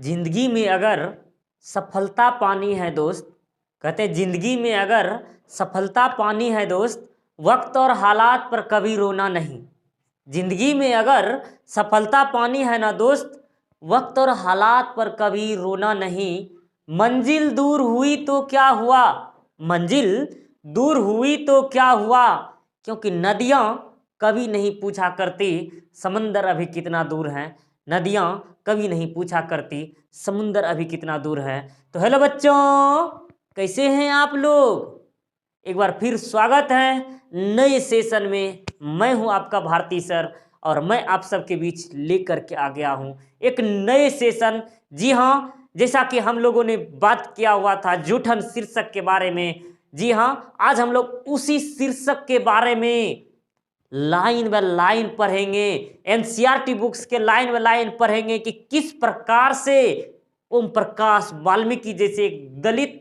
जिंदगी में अगर सफलता पानी है दोस्त, कहते हैं जिंदगी में अगर सफलता पानी है दोस्त, वक्त और हालात पर कभी रोना नहीं। जिंदगी में अगर सफलता पानी है ना दोस्त, वक्त और हालात पर कभी रोना नहीं। मंजिल दूर हुई तो क्या हुआ, मंजिल दूर हुई तो क्या हुआ, क्योंकि नदियां कभी नहीं पूछा करती समंदर अभी कितना दूर है। नदियां कभी नहीं पूछा करती समुंदर अभी कितना दूर है। तो हेलो बच्चों, कैसे हैं आप लोग? एक बार फिर स्वागत है नए सेशन में। मैं हूं आपका भारती सर और मैं आप सबके बीच लेकर के आ गया हूं एक नए सेशन। जी हाँ, जैसा कि हम लोगों ने बात किया हुआ था जूठन शीर्षक के बारे में। जी हाँ, आज हम लोग उसी शीर्षक के बारे में लाइन बाय लाइन पढ़ेंगे। एनसीईआरटी बुक्स के लाइन बाय लाइन पढ़ेंगे कि किस प्रकार से ओम प्रकाश वाल्मीकि जैसे एक दलित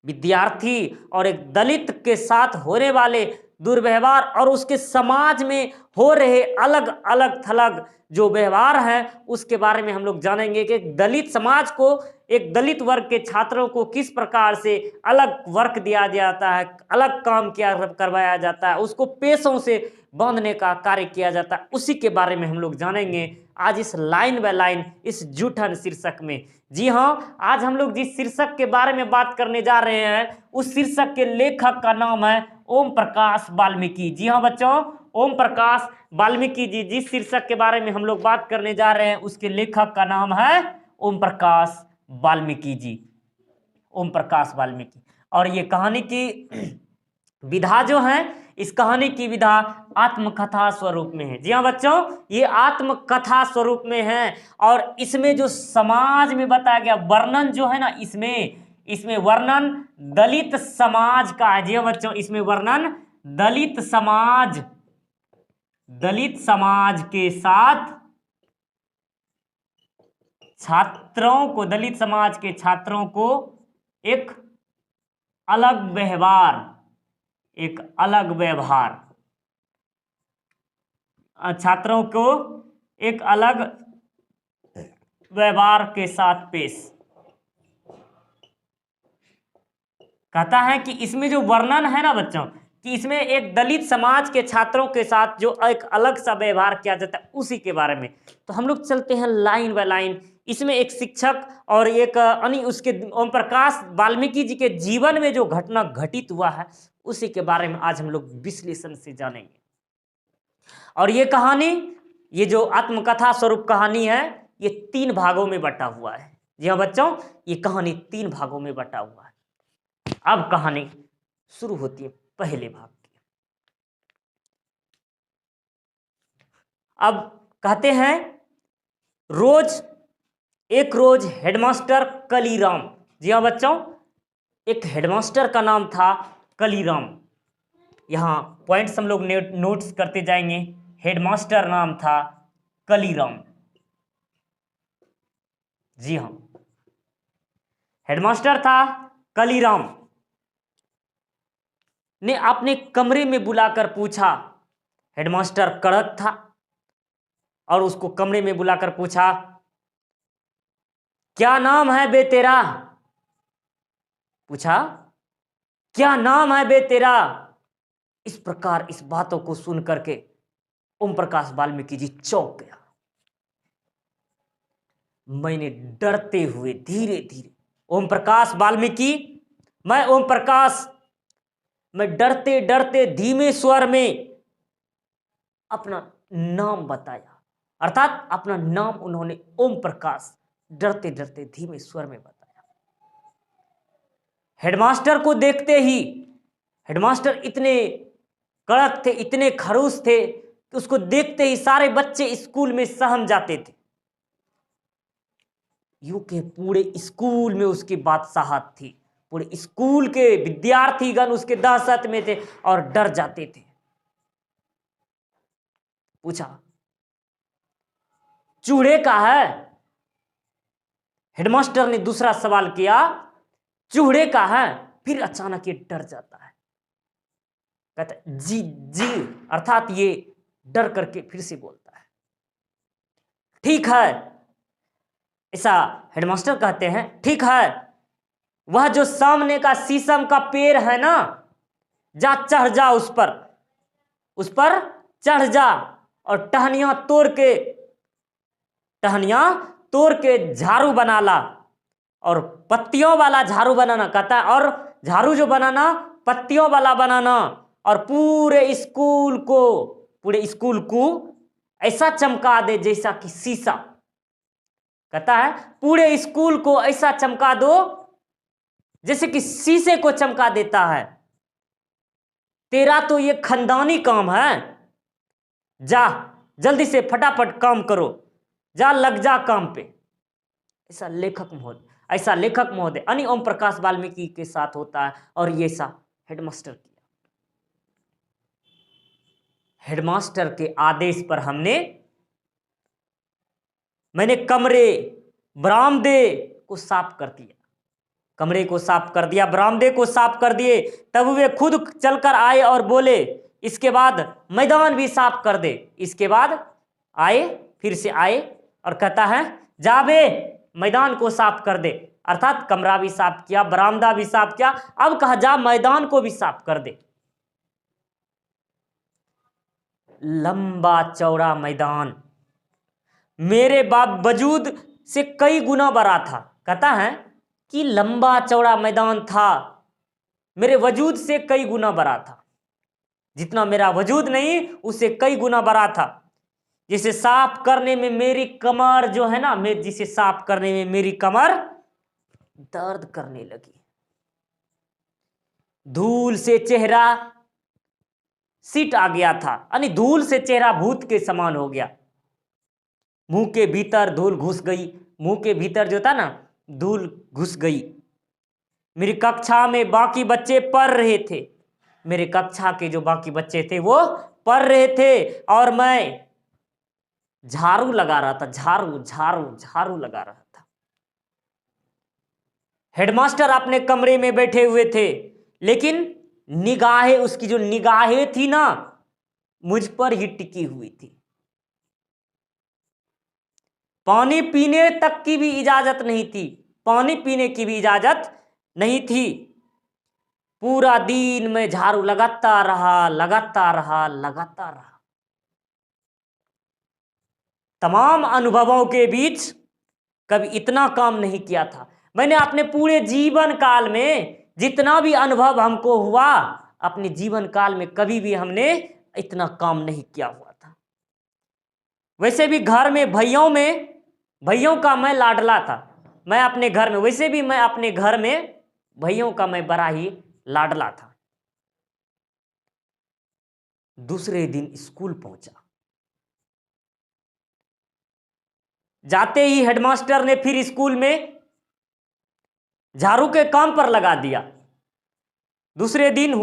विद्यार्थी और एक दलित के साथ होने वाले दुर्व्यवहार और उसके समाज में हो रहे अलग अलग थलग जो व्यवहार है उसके बारे में हम लोग जानेंगे कि एक दलित समाज को, एक दलित वर्ग के छात्रों को किस प्रकार से अलग वर्क दिया जाता है, अलग काम किया करवाया जाता है, उसको पेशों से बांधने का कार्य किया जाता है, उसी के बारे में हम लोग जानेंगे आज इस लाइन बाय लाइन इस जूठन शीर्षक में। जी हाँ, आज हम लोग जिस शीर्षक के बारे में बात करने जा रहे हैं उस शीर्षक के लेखक का नाम है ओम प्रकाश वाल्मीकि। जी हाँ बच्चों, ओम प्रकाश वाल्मीकि जी जिस शीर्षक के बारे में हम लोग बात करने जा रहे हैं उसके लेखक का नाम है ओम प्रकाश वाल्मीकि जी, ओम प्रकाश वाल्मीकि। और ये कहानी की विधा जो है, इस कहानी की विधा आत्मकथा स्वरूप में है। जी हाँ बच्चों, ये आत्मकथा स्वरूप में है और इसमें जो समाज में बताया गया वर्णन जो है ना, इसमें वर्णन दलित समाज का है। जी हाँ बच्चों, इसमें वर्णन दलित समाज के साथ छात्रों को, दलित समाज के छात्रों को एक अलग व्यवहार, छात्रों को एक अलग व्यवहार के साथ पेश कहता है कि इसमें जो वर्णन है ना बच्चों, कि इसमें एक दलित समाज के छात्रों के साथ जो एक अलग सा व्यवहार किया जाता है उसी के बारे में। तो हम लोग चलते हैं लाइन बाय लाइन। इसमें एक शिक्षक और एक उसके ओम प्रकाश वाल्मीकि जी के जीवन में जो घटना घटित हुआ है उसी के बारे में आज हम लोग विश्लेषण से जानेंगे। और ये कहानी, ये जो आत्मकथा स्वरूप कहानी है, ये 3 भागों में बटा हुआ है। जी हाँ बच्चों, ये कहानी 3 भागों में बटा हुआ है। अब कहानी शुरू होती है पहले भाग की। अब कहते हैं एक रोज हेडमास्टर कलीराम। जी हाँ बच्चों, एक हेडमास्टर का नाम था कलीराम। यहां पॉइंट्स हम लोग नोट्स करते जाएंगे। हेडमास्टर नाम था कलीराम। जी हां, हेडमास्टर था कलीराम ने अपने कमरे में बुलाकर पूछा। हेडमास्टर कड़क था और उसको कमरे में बुलाकर पूछा, क्या नाम है बे तेरा? पूछा, क्या नाम है बे तेरा? इस प्रकार इस बातों को सुन करके ओम प्रकाश वाल्मीकि जी चौंक गया। मैंने डरते हुए धीरे धीरे, ओम प्रकाश वाल्मीकि, मैं डरते डरते धीमे स्वर में अपना नाम बताया। अर्थात अपना नाम उन्होंने ओम प्रकाश डरते डरते धीमे स्वर में बताया। हेडमास्टर को देखते ही, हेडमास्टर इतने कड़क थे, इतने खड़ूस थे कि उसको देखते ही सारे बच्चे स्कूल में सहम जाते थे। यूं के पूरे स्कूल में उसकी बादशाहत थी। पूरे स्कूल के विद्यार्थीगण उसके दहशत में थे और डर जाते थे। पूछा, चूहे का है? हेडमास्टर ने दूसरा सवाल किया, चूहे का है? फिर अचानक ये डर जाता है, कहता है जी जी, अर्थात ये डर करके फिर से बोलता है, ठीक है, ऐसा हेडमास्टर कहते हैं। ठीक है, वह जो सामने का शीशम का पेड़ है ना, जा चढ़ जा उस पर चढ़ जा और टहनियां तोड़ के झाड़ू बना ला, और पत्तियों वाला झाड़ू बनाना कहता है, और झाड़ू जो बनाना पत्तियों वाला बनाना, और पूरे स्कूल को ऐसा चमका दे जैसा कि शीशा। कहता है पूरे स्कूल को ऐसा चमका दो जैसे कि शीशे को चमका देता है। तेरा तो ये खानदानी काम है, जा जल्दी से फटाफट काम करो, जा लग जा काम पे। ऐसा लेखक महोदय यानी ओम प्रकाश वाल्मीकि के साथ होता है, और ये सा हेडमास्टर किया। हेडमास्टर के आदेश पर मैंने कमरे बरामदे को साफ कर दिया, कमरे को साफ कर दिया, बरामदे को साफ कर दिए। तब वे खुद चलकर आए और बोले, इसके बाद मैदान भी साफ कर दे। इसके बाद फिर से आए और कहता है, जा बे मैदान को साफ कर दे। अर्थात कमरा भी साफ किया, बरामदा भी साफ किया, अब कहा जा मैदान को भी साफ कर दे। लंबा चौड़ा मैदान मेरे वजूद से कई गुना बड़ा था। कहता है कि लंबा चौड़ा मैदान था, मेरे वजूद से कई गुना बड़ा था। जितना मेरा वजूद नहीं, उससे कई गुना बड़ा था। जिसे साफ करने में मेरी कमर जो है ना, जिसे साफ करने में मेरी कमर दर्द करने लगी। धूल से चेहरा सीट आ गया था, यानी धूल से चेहरा भूत के समान हो गया। मुंह के भीतर धूल घुस गई, मुंह के भीतर जो था ना धूल घुस गई। मेरी कक्षा में बाकी बच्चे पढ़ रहे थे, मेरे कक्षा के जो बाकी बच्चे थे वो पढ़ रहे थे, और मैं झाड़ू लगा रहा था, झाड़ू लगा रहा था। हेडमास्टर अपने कमरे में बैठे हुए थे, लेकिन निगाहें, उसकी जो निगाहें थी ना, मुझ पर ही टिकी हुई थी। पानी पीने तक की भी इजाजत नहीं थी, पानी पीने की भी इजाजत नहीं थी। पूरा दिन मैं झाड़ू लगाता रहा। तमाम अनुभवों के बीच कभी इतना काम नहीं किया था मैंने अपने पूरे जीवन काल में। जितना भी अनुभव हमको हुआ अपने जीवन काल में, कभी भी हमने इतना काम नहीं किया हुआ था। वैसे भी घर में भैयों का मैं लाडला था। मैं अपने घर में, वैसे भी मैं अपने घर में भैयों का मैं बड़ा ही लाडला था। दूसरे दिन स्कूल पहुंचा, जाते ही हेडमास्टर ने फिर स्कूल में झाड़ू के काम पर लगा दिया। दूसरे दिन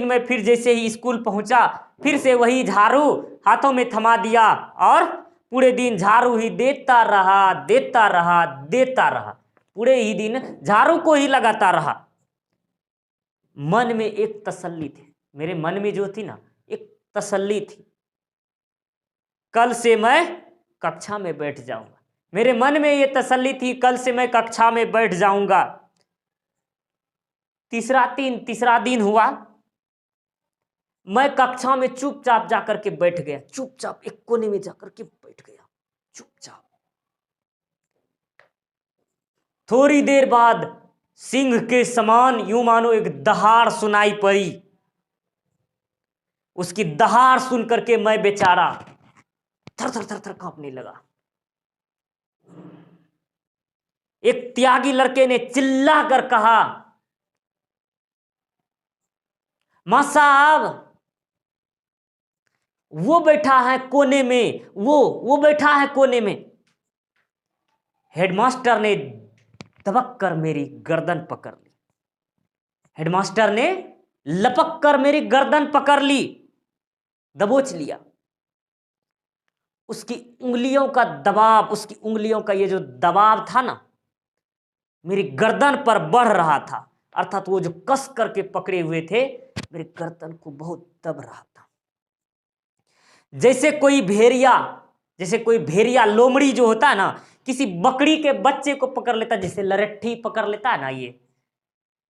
मैं फिर जैसे ही स्कूल पहुंचा, फिर से वही झाड़ू हाथों में थमा दिया, और पूरे दिन झाड़ू ही देता रहा। पूरे ही दिन झाड़ू को ही लगाता रहा। मन में एक तसल्ली थी, मेरे मन में जो थी ना एक तसल्ली थी, कल से मैं कक्षा में बैठ जाऊंगा। मेरे मन में ये तसल्ली थी, कल से मैं कक्षा में बैठ जाऊंगा। तीसरा दिन हुआ, मैं कक्षा में चुपचाप जाकर के बैठ गया, चुपचाप एक कोने में जाकर के बैठ गया, चुपचाप। थोड़ी देर बाद सिंह के समान यूं मानो एक दहाड़ सुनाई पड़ी। उसकी दहाड़ सुन करके मैं बेचारा थर कांपने लगा। एक त्यागी लड़के ने चिल्ला कर कहा, मां साहब वो बैठा है कोने में, वो बैठा है कोने में। हेडमास्टर ने दबक कर मेरी गर्दन पकड़ ली, हेडमास्टर ने लपक कर मेरी गर्दन पकड़ ली, दबोच लिया। उसकी उंगलियों का दबाव, उसकी उंगलियों का ये जो दबाव था ना, मेरी गर्दन पर बढ़ रहा था। अर्थात वो जो कस करके पकड़े हुए थे, मेरी गर्दन को बहुत दब रहा था। जैसे कोई भेड़िया लोमड़ी जो होता है ना, किसी बकरी के बच्चे को पकड़ लेता, जैसे लरट्ठी पकड़ लेता है ना, ये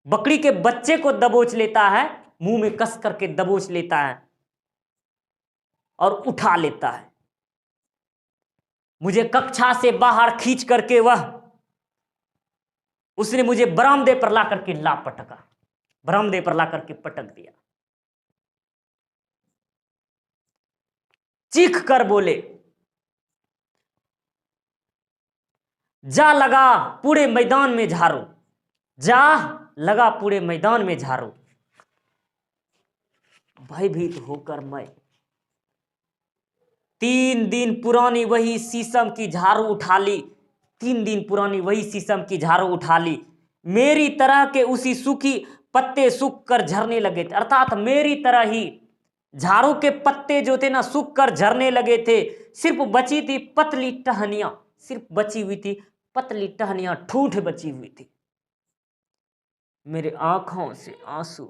बकरी के बच्चे को दबोच लेता है, मुंह में कस करके दबोच लेता है और उठा लेता है। मुझे कक्षा से बाहर खींच करके उसने मुझे बरामदे पर ला करके पटका, बरामदे पर ला करके पटक दिया। चीख कर बोले, जा लगा पूरे मैदान में झाड़ू, जा लगा पूरे मैदान में झाड़ू। भयभीत होकर मैं 3 दिन पुरानी वही शीशम की झाड़ू उठा ली, 3 दिन पुरानी वही शीशम की झाड़ू उठा ली। मेरी तरह के उसी सूखी पत्ते सूख कर झरने लगे थे, अर्थात मेरी तरह ही झाड़ू के पत्ते जो थे ना सूख कर झरने लगे थे। सिर्फ बची थी पतली टहनियां, सिर्फ बची हुई थी पतली टहनियां, ठूठ बची हुई थी। मेरे आंखों से आंसू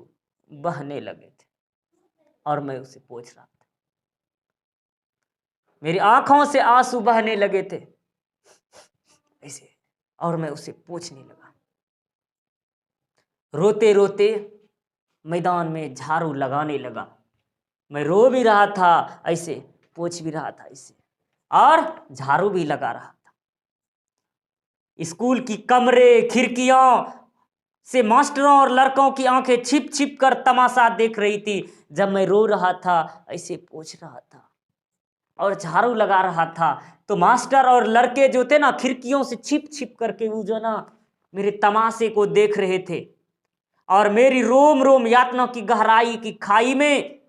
बहने लगे थे और मैं उसे पोंछ रहा था। मेरी आंखों से आंसू बहने लगे थे ऐसे, और मैं उसे पोंछने लगा। रोते रोते मैदान में झाड़ू लगाने लगा। मैं रो भी रहा था ऐसे, पोंछ भी रहा था ऐसे, और झाड़ू भी लगा रहा था। स्कूल की कमरे खिड़कियों से मास्टरों और लड़कों की आंखें छिप छिप कर तमाशा देख रही थी जब मैं रो रहा था ऐसे, पोंछ रहा था और झाड़ू लगा रहा था। तो मास्टर और लड़के जो थे ना खिड़कियों से छिप छिप करके वो जो ना मेरे तमाशे को देख रहे थे, और मेरी रोम रोम यातना की गहराई की खाई में,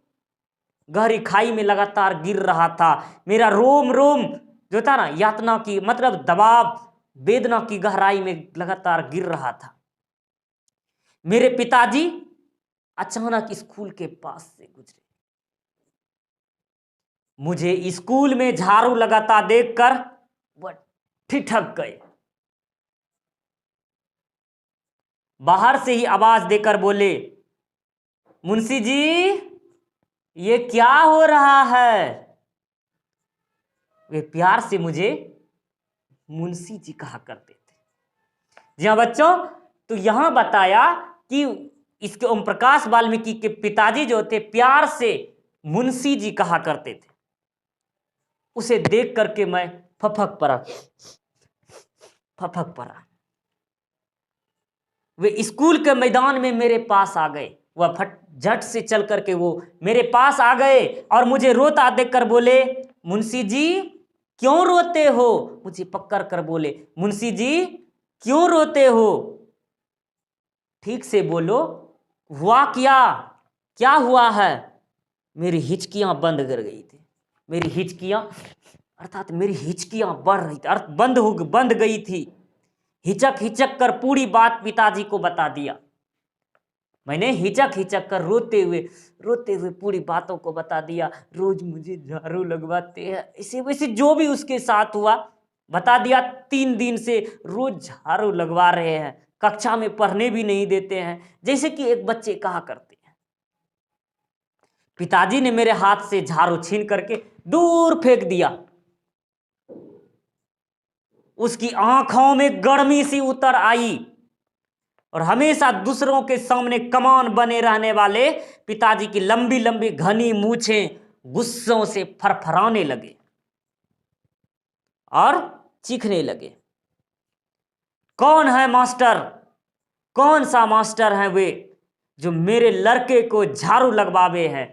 गहरी खाई में लगातार गिर रहा था। मेरा रोम रोम जो था ना यातना की मतलब दबाव वेदना की गहराई में लगातार गिर रहा था। मेरे पिताजी अचानक स्कूल के पास से गुजरे। मुझे स्कूल में झाड़ू लगाता देखकर वह ठिठक गए। बाहर से ही आवाज देकर बोले, मुंशी जी ये क्या हो रहा है? वे प्यार से मुझे मुंशी जी कहा करते थे। जी हाँ बच्चों, तो यहां बताया कि इसके ओम प्रकाश वाल्मीकि के पिताजी जो थे प्यार से मुंशी जी कहा करते थे। उसे देख करके मैं फफक पड़ा। वे स्कूल के मैदान में मेरे पास आ गए। वह झट से चल करके वो मेरे पास आ गए और मुझे रोता देखकर बोले, मुंशी जी क्यों रोते हो? मुझे पकड़ कर बोले, मुंशी जी क्यों रोते हो? ठीक से बोलो, हुआ क्या हुआ है? मेरी हिचकियां बंद कर गई थी। मेरी हिचकियां अर्थात मेरी हिचकियां बढ़ रही थी, अर्थ बंद गई थी। हिचक कर पूरी बात पिताजी को बता दिया। मैंने हिचक कर रोते हुए पूरी बातों को बता दिया। रोज मुझे झाड़ू लगवाते हैं, ऐसे वैसे जो भी उसके साथ हुआ बता दिया। 3 दिन से रोज झाड़ू लगवा रहे हैं, कक्षा में पढ़ने भी नहीं देते हैं, जैसे कि एक बच्चे कहा करते हैं। पिताजी ने मेरे हाथ से झाड़ू छीन करके दूर फेंक दिया। उसकी आंखों में गर्मी सी उतर आई और हमेशा दूसरों के सामने कमान बने रहने वाले पिताजी की लंबी लंबी घनी मूछें गुस्सों से फरफराने लगे और चीखने लगे। कौन है मास्टर? कौन सा मास्टर है वे जो मेरे लड़के को झाड़ू लगवावे हैं?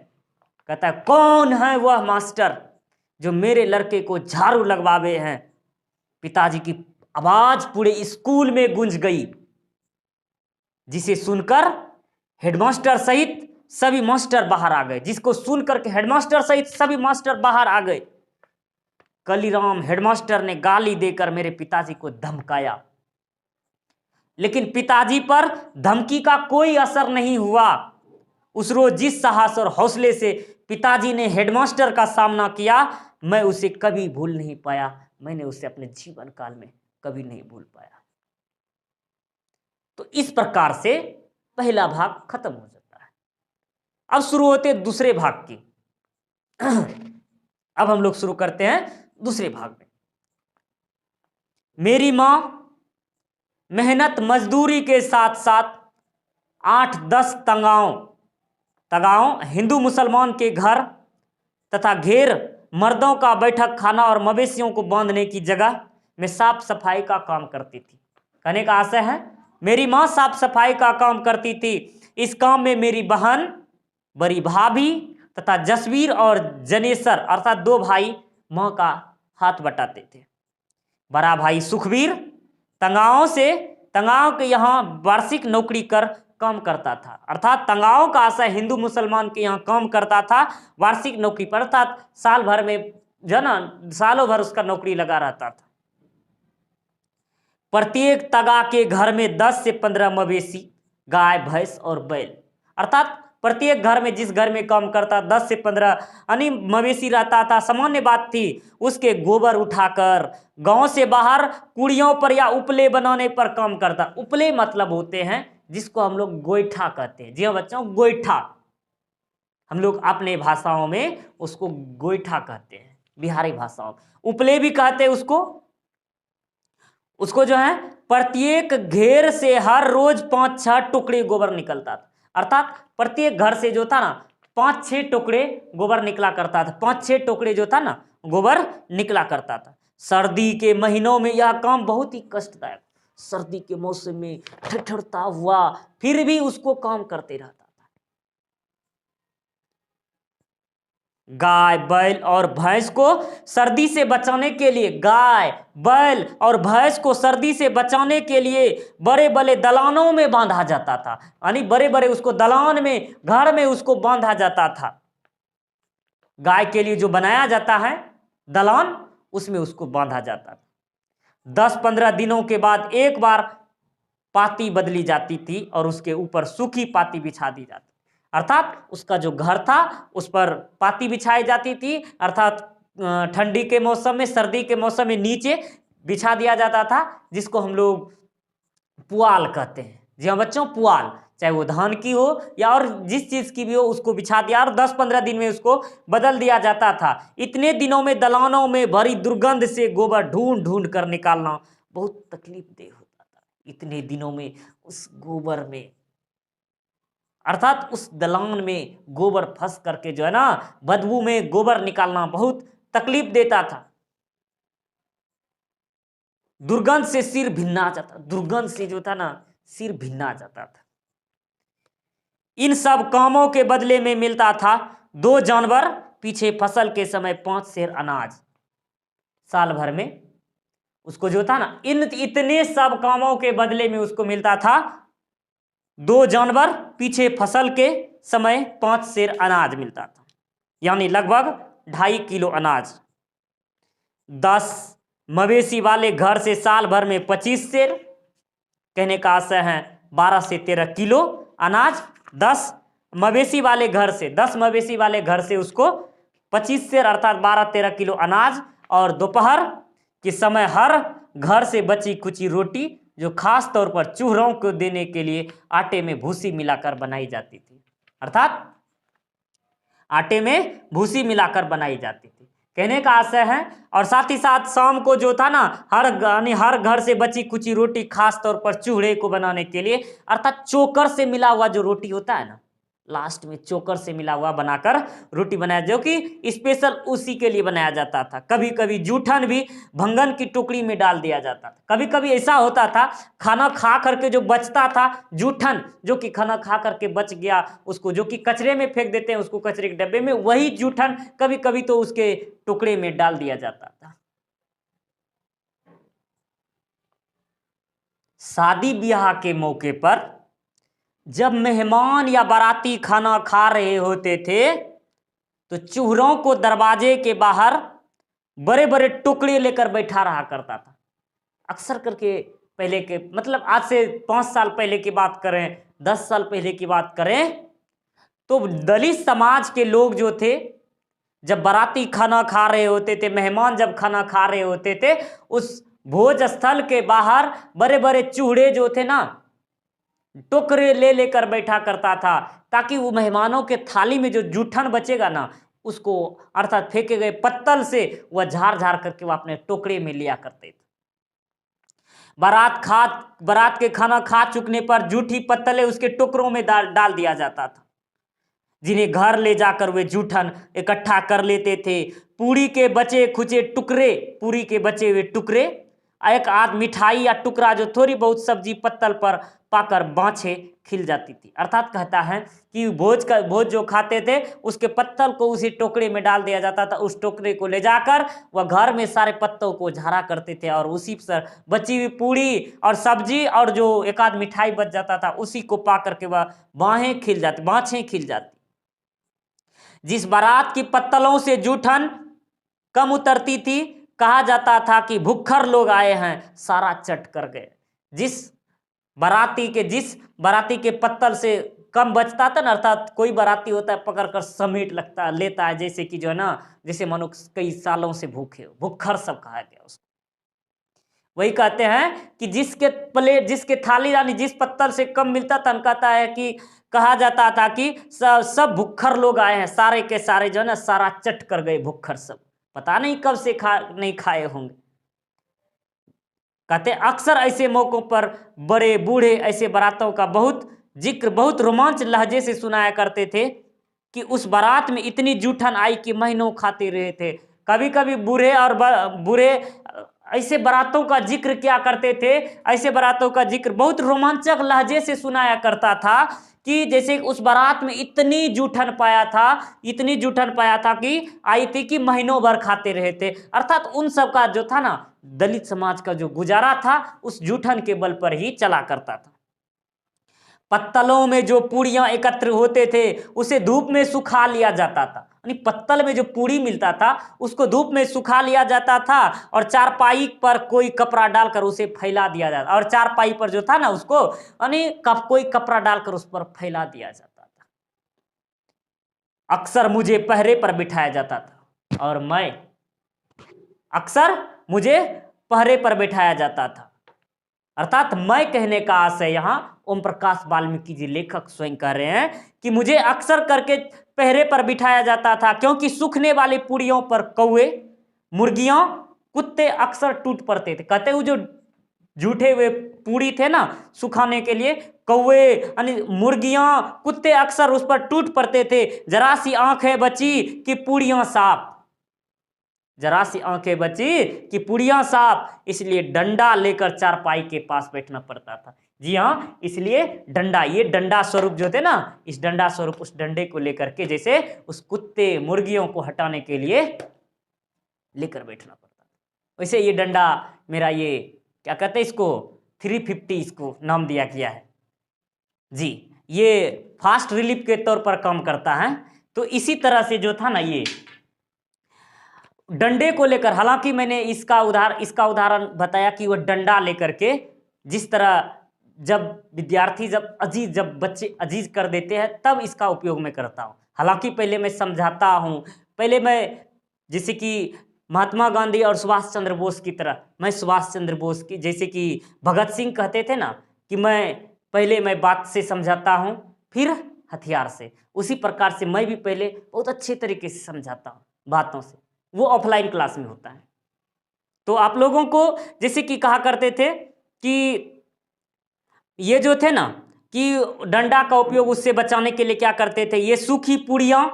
कहता है, कौन है वह मास्टर जो मेरे लड़के को झाड़ू लगवावे हैं? पिताजी की आवाज पूरे स्कूल में गूंज गई, जिसे सुनकर हेडमास्टर सहित सभी मास्टर बाहर आ गए। जिसको सुनकर के हेडमास्टर सहित सभी मास्टर बाहर आ गए। कलीराम हेडमास्टर ने गाली देकर मेरे पिताजी को धमकाया, लेकिन पिताजी पर धमकी का कोई असर नहीं हुआ। उस रोज जिस साहस और हौसले से पिताजी ने हेडमास्टर का सामना किया, मैं उसे कभी भूल नहीं पाया। मैंने उसे अपने जीवन काल में कभी नहीं भूल पाया। तो इस प्रकार से पहला भाग खत्म हो जाता है। अब शुरू होते दूसरे भाग की। अब हम लोग शुरू करते हैं दूसरे भाग में। मेरी माँ मेहनत मजदूरी के साथ साथ 8-10 तगाओं हिंदू मुसलमान के घर तथा घेर मर्दों का बैठक खाना और मवेशियों को बांधने की जगह में साफ सफाई का काम करती थी। कहने का आशय है मेरी माँ साफ सफाई का काम करती थी। इस काम में मेरी बहन, बड़ी भाभी तथा जसवीर और जनेसर अर्थात 2 भाई माँ का हाथ बटाते थे। बड़ा भाई सुखवीर तंगाओं के यहाँ वार्षिक नौकरी कर काम करता था। अर्थात तंगाओं का आशय हिंदू मुसलमान के यहाँ काम करता था वार्षिक नौकरी पर, अर्थात साल भर में जो ना सालों भर उसका नौकरी लगा रहता था। प्रत्येक तगा के घर में 10 से 15 मवेशी, गाय, भैंस और बैल, अर्थात प्रत्येक घर में जिस घर में काम करता 10 से 15 यानी मवेशी रहता था। सामान्य बात थी उसके गोबर उठाकर गांव से बाहर कुड़ियों पर या उपले बनाने पर काम करता। उपले मतलब होते हैं जिसको हम लोग गोईठा कहते हैं। जी हाँ बच्चों, गोईठा हम लोग अपने भाषाओं में उसको गोईठा कहते हैं, बिहारी भाषाओं उपले भी कहते हैं उसको जो है प्रत्येक घेर से हर रोज 5-6 टुकड़े गोबर निकलता था। अर्थात प्रत्येक घर से जो था ना 5-6 टुकड़े गोबर निकला करता था। 5-6 टुकड़े जो था ना गोबर निकला करता था। सर्दी के महीनों में यह काम बहुत ही कष्टदायक, सर्दी के मौसम में ठठरता हुआ फिर भी उसको काम करते रहता था। गाय, बैल और भैंस को सर्दी से बचाने के लिए सर्दी से बचाने के लिए बड़े बड़े दलानों में बांधा जाता था। यानी बड़े बड़े उसको दलान में, घर में उसको बांधा जाता था। गाय के लिए जो बनाया जाता है दलान, उसमें उसको बांधा जाता था। 10-15 दिनों के बाद एक बार पाती बदली जाती थी और उसके ऊपर सूखी पाती बिछा दी जाती, अर्थात उसका जो घर था उस पर पाती बिछाई जाती थी। अर्थात ठंडी के मौसम में, सर्दी के मौसम में नीचे बिछा दिया जाता था, जिसको हम लोग पुआल कहते हैं। जी हाँ बच्चों, पुआल, चाहे वो धान की हो या और जिस चीज की भी हो, उसको बिछा दिया और 10-15 दिन में उसको बदल दिया जाता था। इतने दिनों में दलानों में भरी दुर्गंध से गोबर ढूंढ ढूंढ कर निकालना बहुत तकलीफ देह होता था। इतने दिनों में उस गोबर में, अर्थात उस दलान में गोबर फंस करके जो है ना बदबू में गोबर निकालना बहुत तकलीफ देता था। दुर्गंध से सिर भिन्ना जाता, दुर्गंध से जो था ना सिर भिन्ना जाता था। इन सब कामों के बदले में मिलता था 2 जानवर, पीछे फसल के समय 5 सेर अनाज। साल भर में उसको जो था ना इतने सब कामों के बदले में उसको मिलता था 2 जानवर, पीछे फसल के समय 5 सेर अनाज मिलता था, यानी लगभग 2.5 किलो अनाज। 10 मवेशी वाले घर से साल भर में 25 सेर, कहने का आशय है 12 से 13 किलो अनाज। 10 मवेशी वाले घर से उसको 25 सेर अर्थात 12-13 किलो अनाज। और दोपहर के समय हर घर से बची कुची रोटी, जो खास तौर पर चूहों को देने के लिए आटे में भूसी मिलाकर बनाई जाती थी, अर्थात आटे में भूसी मिलाकर बनाई जाती थी, कहने का आशय है। और साथ ही साथ शाम को जो था ना हर घर से बची कुची रोटी, खास तौर पर चूल्हे को बनाने के लिए, अर्थात चोकर से मिला हुआ जो रोटी होता है ना, लास्ट में चोकर से मिला हुआ बनाकर रोटी बनाया, जो कि स्पेशल उसी के लिए बनाया जाता था। कभी कभी जूठन भी भंगन की टुकड़ी में डाल दिया जाता था। कभी कभी ऐसा होता था खाना खा करके जो बचता था जूठन, जो कि खाना खा करके बच गया, उसको जो कि कचरे में फेंक देते हैं, उसको कचरे के डब्बे में, वही जूठन कभी कभी तो उसके टुकड़े में डाल दिया जाता था। शादी ब्याह के मौके पर जब मेहमान या बाराती खाना खा रहे होते थे तो चूहों को दरवाजे के बाहर बड़े बड़े टुकड़े लेकर बैठा रहा करता था। अक्सर करके पहले के, मतलब आज से 5 साल पहले की बात करें, 10 साल पहले की बात करें, तो दलित समाज के लोग जो थे, जब बाराती खाना खा रहे होते थे, मेहमान जब खाना खा रहे होते थे, उस भोज स्थल के बाहर बड़े बड़े चूहे जो थे ना, टोकरे ले लेकर बैठा करता था, ताकि वो मेहमानों के थाली में जो जूठन बचेगा ना, उसको अर्थात फेंके गए पत्तल से वह झाड़ झाड़ करके वह अपने टोकरे में लिया करते थे। बारात के खाना खा चुकने पर जूठी पत्तलें उसके टुकड़ों में डाल दिया जाता था, जिन्हें घर ले जाकर वे जूठन इकट्ठा कर लेते थे। पूरी के बचे खुचे टुकड़े, पूरी के बचे हुए टुकड़े, एक आध मिठाई या टुकड़ा जो थोड़ी बहुत सब्जी पत्तल पर पाकर बाँछें खिल जाती थी। अर्थात कहता है कि भोज जो खाते थे उसके पत्तल को उसी टोकरे में डाल दिया जाता था। उस टोकरे को ले जाकर वह घर में सारे पत्तों को झाड़ा करते थे और उसी पर बची हुई पूरी और सब्जी और जो एक आध मिठाई बच जाता था उसी को पा करके वह बाँछें खिल जाती। जिस बारात की पत्तलों से जूठन कम उतरती थी, कहा जाता था कि भुक्खर लोग आए हैं, सारा चट कर गए। जिस बाराती के पत्तल से कम बचता था ना, अर्थात कोई बाराती होता है पकड़ कर समेट लेता है, जैसे कि जो है ना, जैसे मानो कई सालों से भूखे हो, भुक्खर सब कहा गया उसको। वही कहते हैं कि जिसके थाली यानी जिस पत्तल से कम मिलता था, कहता है कि कहा जाता था कि सब भुक्खर लोग आए हैं, सारे के सारे जो है ना सारा चट कर गए भुक्खर सब, पता नहीं कब से नहीं खाए होंगे। कहते अक्सर ऐसे मौकों पर बड़े बूढ़े ऐसे बारातों का बहुत रोमांच लहजे से सुनाया करते थे कि उस बारात में इतनी जूठन आई कि महीनों खाते रहे थे। कभी कभी बूढ़े ऐसे बारातों का जिक्र क्या करते थे, ऐसे बारातों का जिक्र बहुत रोमांचक लहजे से सुनाया करता था कि जैसे उस बारात में इतनी जूठन पाया था कि आई थी कि महीनों भर खाते रहे थे। अर्थात उन सब का जो था ना, दलित समाज का जो गुजारा था उस जूठन के बल पर ही चला करता था। पत्तलों में जो पूड़ियां एकत्र होते थे उसे धूप में सुखा लिया जाता था, यानी पत्तल में जो पूड़ी मिलता था उसको धूप में सुखा लिया जाता था और चारपाई पर कोई कपड़ा डालकर उसे फैला दिया जाता, और चारपाई पर जो था ना उसको यानी कोई कपड़ा डालकर उस पर फैला दिया जाता था। अक्सर मुझे पहरे पर बिठाया जाता था और मुझे पहरे पर बिठाया जाता था। अर्थात मैं कहने का आशय यहाँ ओम प्रकाश वाल्मीकि जी लेखक स्वयं कह रहे हैं कि मुझे अक्सर करके पहरे पर बिठाया जाता था, क्योंकि सूखने वाली पूड़ियों पर कौवे, मुर्गियां, कुत्ते अक्सर टूट पड़ते थे। कहते वो जो जूठे हुए पूड़ी थे ना सुखाने के लिए, कौवे यानी मुर्गियां, कुत्ते अक्सर उस पर टूट पड़ते थे। जरा सी आंखें बची कि पूड़ियां साफ, इसलिए डंडा लेकर चारपाई के पास बैठना पड़ता था। जी हाँ, इसलिए ये डंडा स्वरूप जो थे ना, इस डंडा स्वरूप उस डंडे को लेकर के जैसे उस कुत्ते मुर्गियों को हटाने के लिए लेकर बैठना पड़ता था। वैसे ये डंडा मेरा ये क्या कहते हैं इसको 350 इसको नाम दिया गया है जी। ये फास्ट रिलीफ के तौर पर काम करता है। तो इसी तरह से जो था ना ये डंडे को लेकर, हालांकि मैंने इसका उदाहरण बताया कि वह डंडा लेकर के जिस तरह जब बच्चे अजीज कर देते हैं तब इसका उपयोग मैं करता हूँ। हालांकि पहले मैं समझाता हूँ, पहले मैं जैसे कि महात्मा गांधी और सुभाष चंद्र बोस की तरह, मैं सुभाष चंद्र बोस की जैसे कि भगत सिंह कहते थे ना कि पहले मैं बात से समझाता हूँ फिर हथियार से, उसी प्रकार से मैं भी पहले बहुत अच्छे तरीके से समझाता हूँ बातों से। वो ऑफलाइन क्लास में होता है। तो आप लोगों को जैसे कि कहा करते थे कि ये जो थे ना कि डंडा का उपयोग उससे बचाने के लिए क्या करते थे, ये सूखी पूड़ियां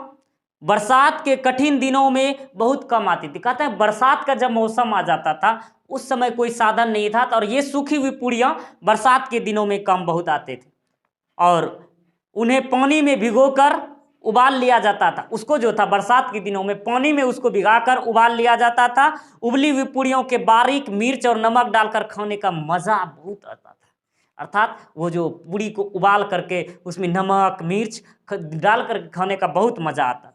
बरसात के कठिन दिनों में बहुत कम आती थी। कहते हैं बरसात का जब मौसम आ जाता था उस समय कोई साधन नहीं था, और ये सूखी हुई पूड़ियां बरसात के दिनों में कम बहुत आते थे और उन्हें पानी में भिगोकर उबाल लिया जाता था। उसको जो था बरसात के दिनों में पानी में उसको भिगाकर उबाल लिया जाता था। उबली हुई पूड़ियों के बारीक मिर्च और नमक डालकर खाने का मजा बहुत आता था। अर्थात वो जो पूड़ी को उबाल करके उसमें नमक मिर्च डालकर खाने का बहुत मजा आता।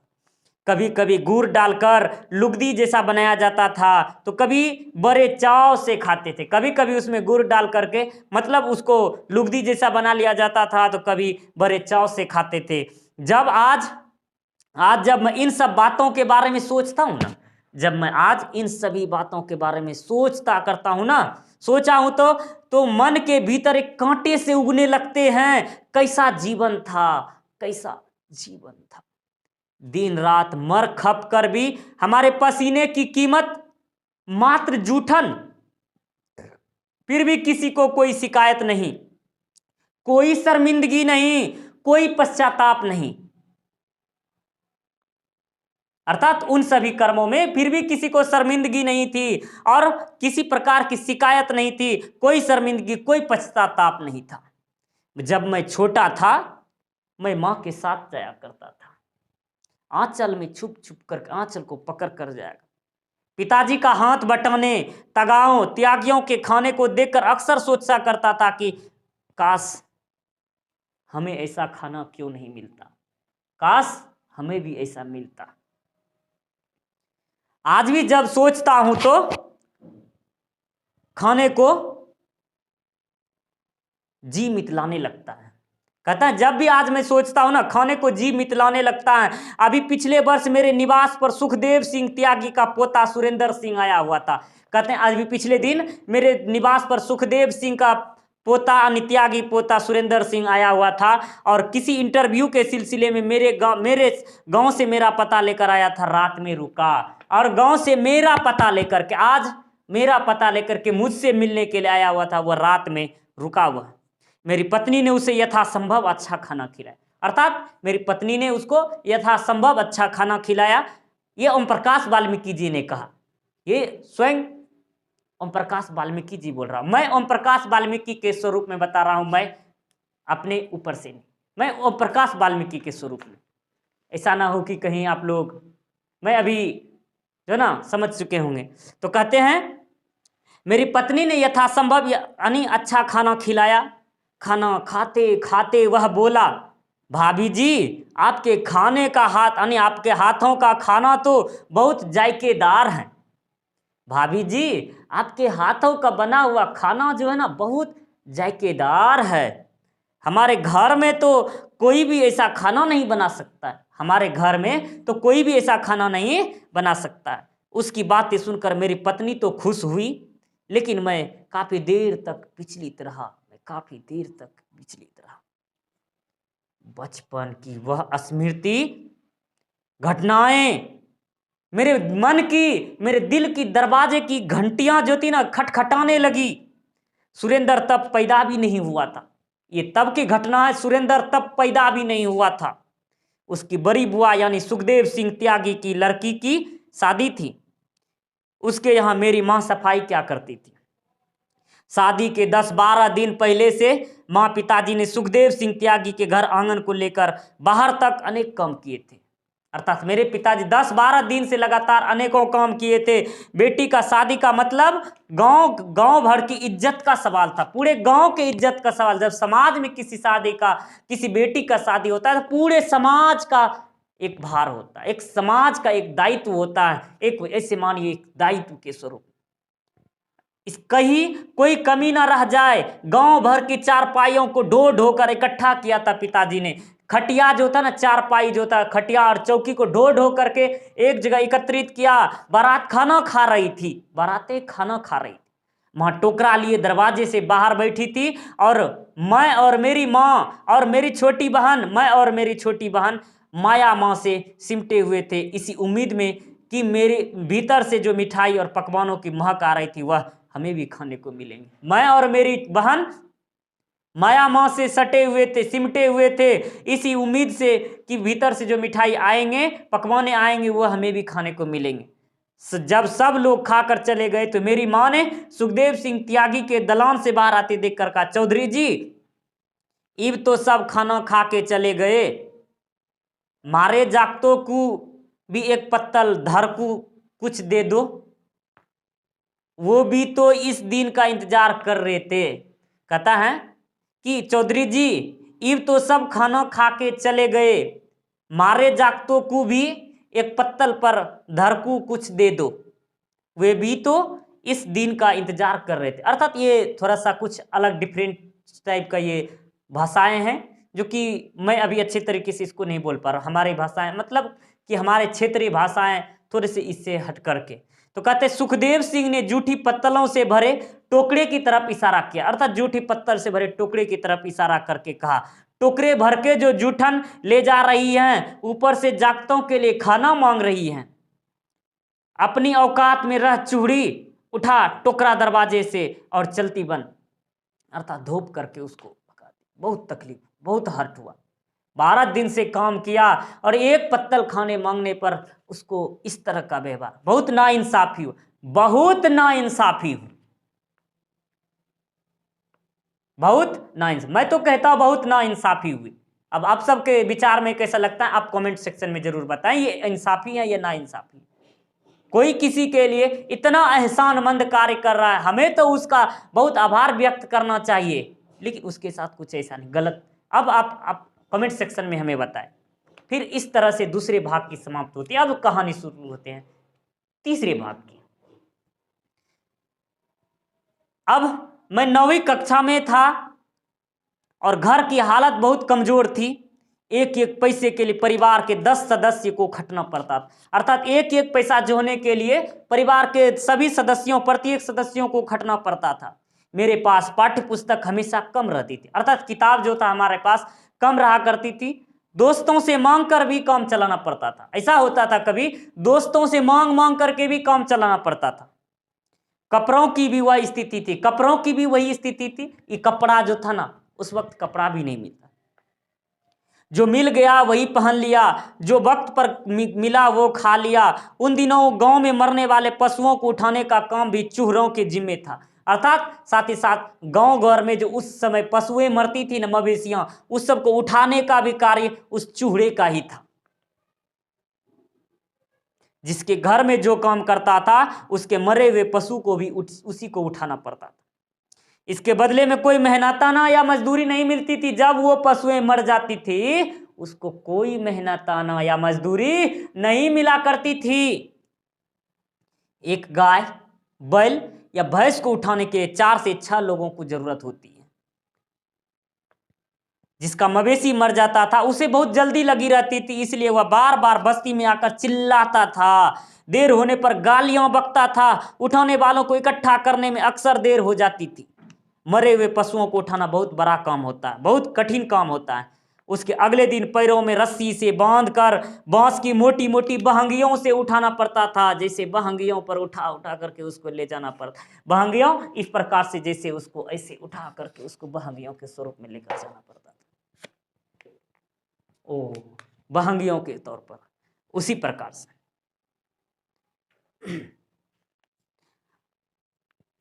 कभी कभी गुड़ डालकर लुगदी जैसा बनाया जाता था, तो कभी बड़े चाव से खाते थे। कभी कभी उसमें गुड़ डाल करके मतलब उसको लुगदी जैसा बना लिया जाता था, तो कभी बड़े चाव से खाते थे। जब मैं इन सब बातों के बारे में सोचता हूँ ना, जब मैं आज इन सभी बातों के बारे में सोचा हूँ तो मन के भीतर एक कांटे से उगने लगते हैं। कैसा जीवन था, दिन रात मर खप कर भी हमारे पसीने की कीमत मात्र जूठन फिर भी किसी को कोई शिकायत नहीं, कोई शर्मिंदगी नहीं, कोई पश्चाताप नहीं। अर्थात उन सभी कर्मों में फिर भी किसी को शर्मिंदगी नहीं थी और किसी प्रकार की शिकायत नहीं थी, कोई शर्मिंदगी, कोई पश्चाताप नहीं था। जब मैं छोटा था, मैं मां के साथ जाया करता था, आंचल में छुप छुप कर आंचल को पकड़ कर जाएगा। पिताजी का हाथ बटाने, तगाओं, त्यागियों के खाने को देखकर अक्सर सोचा करता था कि काश हमें ऐसा खाना क्यों नहीं मिलता, काश हमें भी ऐसा मिलता। आज भी जब सोचता हूं तो खाने को जी मितलाने लगता है। कहता है जब भी आज मैं सोचता हूं ना, खाने को जी मितलाने लगता है। अभी पिछले वर्ष मेरे निवास पर सुखदेव सिंह त्यागी का पोता सुरेंद्र सिंह आया हुआ था। कहते हैं आज भी पिछले दिन मेरे निवास पर सुखदेव सिंह का पोता, त्यागी पोता सुरेंद्र सिंह आया हुआ था और किसी इंटरव्यू के सिलसिले में मेरे गांव से मेरा पता लेकर आया था। रात में रुका और गांव से मेरा पता लेकर के, आज मेरा पता लेकर के मुझसे मिलने के लिए आया हुआ था। वह रात में रुका हुआ। मेरी पत्नी ने उसे यथासंभव अच्छा खाना खिलाया, अर्थात मेरी पत्नी ने उसको यथासंभव अच्छा खाना खिलाया। ये ओम प्रकाश वाल्मीकि जी ने कहा, ये स्वयं ओम प्रकाश वाल्मीकि जी बोल रहा हूं। मैं ओम प्रकाश वाल्मीकि के स्वरूप में बता रहा हूं, मैं अपने ऊपर से नहीं, मैं ओम प्रकाश वाल्मीकि के स्वरूप में। ऐसा ना हो कि कहीं आप लोग, मैं अभी जो ना समझ चुके होंगे। तो कहते हैं मेरी पत्नी ने यथासंभव यानी अच्छा खाना खिलाया। खाना खाते खाते वह बोला, भाभी जी आपके खाने का हाथ यानी आपके हाथों का खाना तो बहुत जायकेदार है। भाभी जी आपके हाथों का बना हुआ खाना जो है ना बहुत जायकेदार है। हमारे घर में तो कोई भी ऐसा खाना नहीं बना सकता है, हमारे घर में तो कोई भी ऐसा खाना नहीं बना सकता है। उसकी बातें सुनकर मेरी पत्नी तो खुश हुई, लेकिन मैं काफी देर तक विचलित रहा, काफी देर तक विचलित रहा। बचपन की वह स्मृति, घटनाएं मेरे मन की, मेरे दिल की दरवाजे की घंटियां जो थी ना खटखटाने लगी। सुरेंद्र तब पैदा भी नहीं हुआ था, ये तब की घटना है। सुरेंद्र तब पैदा भी नहीं हुआ था। उसकी बड़ी बुआ यानी सुखदेव सिंह त्यागी की लड़की की शादी थी। उसके यहां मेरी मां सफाई क्या करती थी। शादी के 10-12 दिन पहले से मां पिताजी ने सुखदेव सिंह त्यागी के घर आंगन को लेकर बाहर तक अनेक काम किए थे। अर्थात मेरे पिताजी 10-12 दिन से लगातार अनेकों काम किए थे। बेटी का शादी का मतलब गांव भर की इज्जत का सवाल था, पूरे गांव के इज्जत का सवाल। जब समाज में किसी शादी का, किसी बेटी का शादी होता है तो पूरे समाज का एक भार होता है, एक समाज का एक दायित्व होता है, एक ऐसे मानिए एक दायित्व के स्वरूप। इस कहीं कोई कमी ना रह जाए, गांव भर की चारपाइयों को ढो ढो कर इकट्ठा किया था पिताजी ने। खटिया जो था ना, चारपाई जो था, खटिया और चौकी को ढो ढो करके एक जगह एकत्रित किया। बारात खाना खा रही थी, बारातें खाना खा रही थी। मां टोकरा लिए दरवाजे से बाहर बैठी थी और मैं और मेरी मां और मेरी छोटी बहन, मैं और मेरी छोटी बहन माया मां से सिमटे हुए थे, इसी उम्मीद में कि मेरे भीतर से जो मिठाई और पकवानों की महक आ रही थी वह हमें भी खाने को मिलेंगे। मैं और मेरी बहन माया मां से सटे हुए थे, सिमटे हुए थे, इसी उम्मीद से कि भीतर से जो मिठाई आएंगे, पकवाने आएंगे, वो हमें भी खाने को मिलेंगे। जब सब लोग खाकर चले गए तो मेरी मां ने सुखदेव सिंह त्यागी के दलान से बाहर आते देखकर कहा, चौधरी जी इब तो सब खाना खा के चले गए, मारे जागतों को भी एक पत्तल धर को कुछ दे दो, वो भी तो इस दिन का इंतजार कर रहे थे। कहता है कि चौधरी जी इब तो सब खाना खा के चले गए, मारे जागतों को भी एक पत्तल पर धर को कुछ दे दो, वे भी तो इस दिन का इंतजार कर रहे थे। अर्थात ये थोड़ा सा कुछ अलग डिफरेंट टाइप का ये भाषाएं हैं जो कि मैं अभी अच्छे तरीके से इसको नहीं बोल पा रहा। हमारी भाषाएं मतलब कि हमारे क्षेत्रीय भाषाएं थोड़े से इससे हट करके। तो कहते सुखदेव सिंह ने जूठी पत्तलों से भरे टोकरे की तरफ इशारा किया, अर्थात जूठी पत्तल से भरे टोकरे की तरफ इशारा करके कहा, टोकरे भर के जो जूठन ले जा रही हैं, ऊपर से जागतों के लिए खाना मांग रही हैं, अपनी औकात में रह चूड़ी उठा टोकरा दरवाजे से और चलती बन, अर्थात धोप करके उसको भगा दी। बहुत तकलीफ, बहुत हर्ट हुआ। 12 दिन से काम किया और एक पत्तल खाने मांगने पर उसको इस तरह का व्यवहार, बहुत नाइंसाफी हुआ, बहुत नाइंसाफी हुई, बहुत नाइंसाफी। मैं तो कहता हूं बहुत नाइंसाफी हुई। अब आप सबके विचार में कैसा लगता है आप कमेंट सेक्शन में जरूर बताएं, ये इंसाफी है या नाइंसाफी। कोई किसी के लिए इतना एहसानमंद कार्य कर रहा है, हमें तो उसका बहुत आभार व्यक्त करना चाहिए, लेकिन उसके साथ कुछ ऐसा नहीं, गलत। अब आप कमेंट सेक्शन में हमें बताएं। फिर इस तरह से दूसरे भाग की समाप्त होती है। अब कहानी शुरू होते हैं तीसरे भाग की। अब मैं 9वीं कक्षा में था और घर की हालत बहुत कमजोर थी। एक एक पैसे के लिए परिवार के 10 सदस्य को खटना पड़ता था, अर्थात एक एक पैसा जोड़ने के लिए परिवार के सभी सदस्यों, प्रत्येक सदस्यों को खटना पड़ता था। मेरे पास पाठ्य पुस्तक हमेशा कम रहती थी, अर्थात किताब जो था हमारे पास कम रहा करती थी। दोस्तों से मांग कर भी काम चलाना पड़ता था। ऐसा होता था कभी दोस्तों से मांग मांग करके भी काम चलाना पड़ता था। कपड़ों की भी वही स्थिति थी, कपड़ों की भी वही स्थिति थी। ये कपड़ा जो था ना, उस वक्त कपड़ा भी नहीं मिलता, जो मिल गया वही पहन लिया, जो वक्त पर मिला वो खा लिया। उन दिनों गांव में मरने वाले पशुओं को उठाने का काम भी चूहरों के जिम्मे था, अर्थात साथ ही साथ गांव घर में जो उस समय पशुएं मरती थी न, मवेशियां, उस सबको उठाने का भी कार्य उस चूहरे का ही था। जिसके घर में जो काम करता था उसके मरे हुए पशु को भी उसी को उठाना पड़ता था। इसके बदले में कोई मेहनताना या मजदूरी नहीं मिलती थी। जब वो पशुएं मर जाती थी उसको कोई मेहनताना या मजदूरी नहीं मिला करती थी। एक गाय, बैल या भैंस को उठाने के लिए 4 से 6 लोगों को जरूरत होती है। जिसका मवेशी मर जाता था उसे बहुत जल्दी लगी रहती थी, इसलिए वह बार बार बस्ती में आकर चिल्लाता था। देर होने पर गालियां बकता था। उठाने वालों को इकट्ठा करने में अक्सर देर हो जाती थी। मरे हुए पशुओं को उठाना बहुत बड़ा काम होता है, बहुत कठिन काम होता है। उसके अगले दिन पैरों में रस्सी से बांधकर बांस की मोटी मोटी बहंगियों से उठाना पड़ता था। जैसे बहंगियों पर उठा उठा करके उसको ले जाना पड़ता, बहंगियों इस प्रकार से, जैसे उसको ऐसे उठा करके उसको बहंगियों के स्वरूप में लेकर जाना पड़ता था। ओ, बहंगियों के तौर पर उसी प्रकार से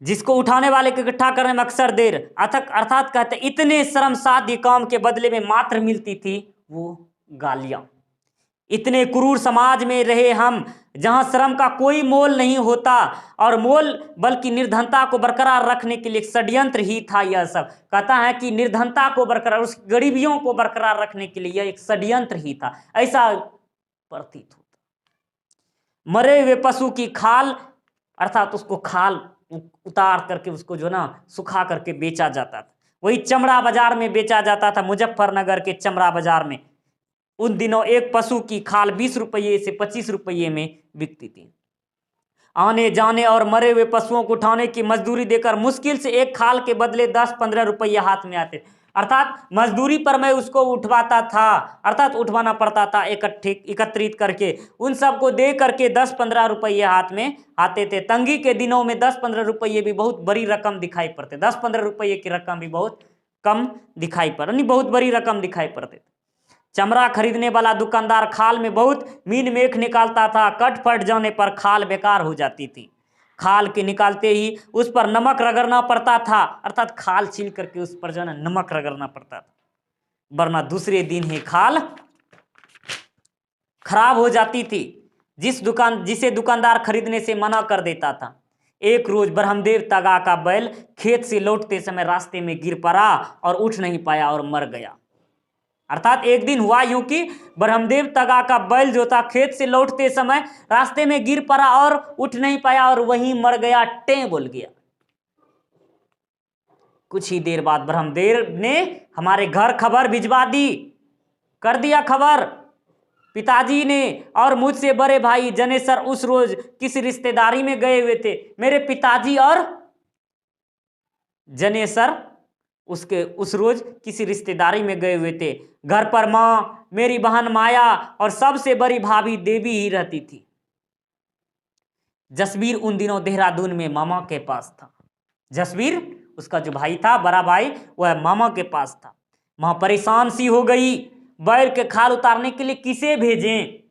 जिसको उठाने वाले को इकट्ठा करने में अक्सर देर, अर्थात कहते इतने श्रम साध्य काम के बदले में मात्र मिलती थी वो गालियां। इतने क्रूर समाज में रहे हम जहां श्रम का कोई मोल नहीं होता, और मोल बल्कि निर्धनता को बरकरार रखने के लिए एक षड्यंत्र ही था। यह सब कहता है कि निर्धनता को बरकरार, उस गरीबियों को बरकरार रखने के लिए यह एक षड्यंत्र ही था, ऐसा प्रतीत होता। मरे हुए पशु की खाल, अर्थात उसको खाल उतार करके उसको जो ना सुखा करके बेचा जाता था। वही चमड़ा बाजार में बेचा जाता था। मुजफ्फरनगर के चमड़ा बाजार में उन दिनों एक पशु की खाल 20 रुपये से 25 रुपये में बिकती थी। आने जाने और मरे हुए पशुओं को उठाने की मजदूरी देकर मुश्किल से एक खाल के बदले 10-15 रुपये हाथ में आते, अर्थात मजदूरी पर मैं उसको उठवाता था, अर्थात उठवाना पड़ता था एकत्रित करके, उन सबको दे करके 10-15 रुपये हाथ में आते थे। तंगी के दिनों में 10-15 रुपये भी बहुत बड़ी रकम दिखाई पड़ते, 10-15 रुपये की रकम भी बहुत कम दिखाई पड़, नहीं बहुत बड़ी रकम दिखाई पड़ते। चमड़ा खरीदने वाला दुकानदार खाल में बहुत मीन मेख निकालता था। कट फट जाने पर खाल बेकार हो जाती थी। खाल के निकालते ही उस पर नमक रगड़ना पड़ता था, अर्थात खाल छील करके उस पर जो है नमक रगड़ना पड़ता था, वरना दूसरे दिन ही खाल खराब हो जाती थी। जिसे दुकानदार खरीदने से मना कर देता था। एक रोज ब्रह्मदेव तगा का बैल खेत से लौटते समय रास्ते में गिर पड़ा और उठ नहीं पाया और मर गया। अर्थात एक दिन हुआ यूं कि ब्रह्मदेव तगा का बैल जो था खेत से लौटते समय रास्ते में गिर पड़ा और उठ नहीं पाया और वहीं मर गया, टें बोल गया। कुछ ही देर बाद ब्रह्मदेव ने हमारे घर खबर भिजवा दी, कर दिया खबर पिताजी ने, और मुझसे बड़े भाई जनेसर उस रोज किसी रिश्तेदारी में गए हुए थे। मेरे पिताजी और जनेसर उस रोज किसी रिश्तेदारी में गए हुए थे। घर पर माँ, मेरी बहन माया और सबसे बड़ी भाभी देवी ही रहती थी। जसबीर उन दिनों देहरादून में मामा के पास था। जसबीर उसका जो भाई था, बड़ा भाई, वह मामा के पास था। मां परेशान सी हो गई, बैल के खाल उतारने के लिए किसे भेजें।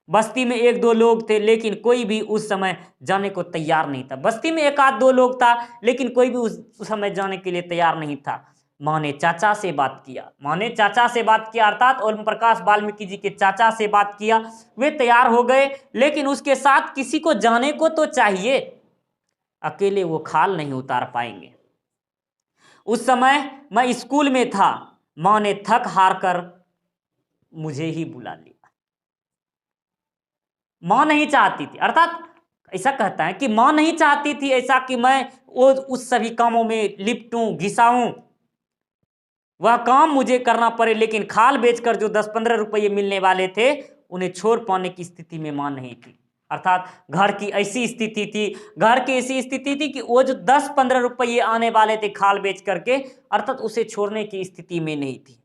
बस्ती में एक दो लोग थे, लेकिन कोई भी उस समय जाने को तैयार नहीं था। बस्ती में एक आध दो लोग था, लेकिन कोई भी उस समय जाने के लिए तैयार नहीं था। माँ ने चाचा से बात किया। माँ ने चाचा से बात किया, अर्थात ओम प्रकाश वाल्मीकि जी के चाचा से बात किया। वे तैयार हो गए, लेकिन उसके साथ किसी को जाने को तो चाहिए, अकेले वो खाल नहीं उतार पाएंगे। उस समय मैं स्कूल में था। माँ ने थक हार कर मुझे ही बुला लिया। माँ नहीं चाहती थी, अर्थात ऐसा कहता है कि माँ नहीं चाहती थी ऐसा कि मैं वो उस सभी कामों में लिपटूं, घिसाऊं, वह काम मुझे करना पड़े। लेकिन खाल बेचकर जो 10-15 रुपये मिलने वाले थे, उन्हें छोड़ पाने की स्थिति में मां नहीं थी। अर्थात घर की ऐसी स्थिति थी, घर की ऐसी स्थिति थी कि वो जो 10-15 रुपये आने वाले थे खाल बेच करके, अर्थात उसे छोड़ने की स्थिति में नहीं थी।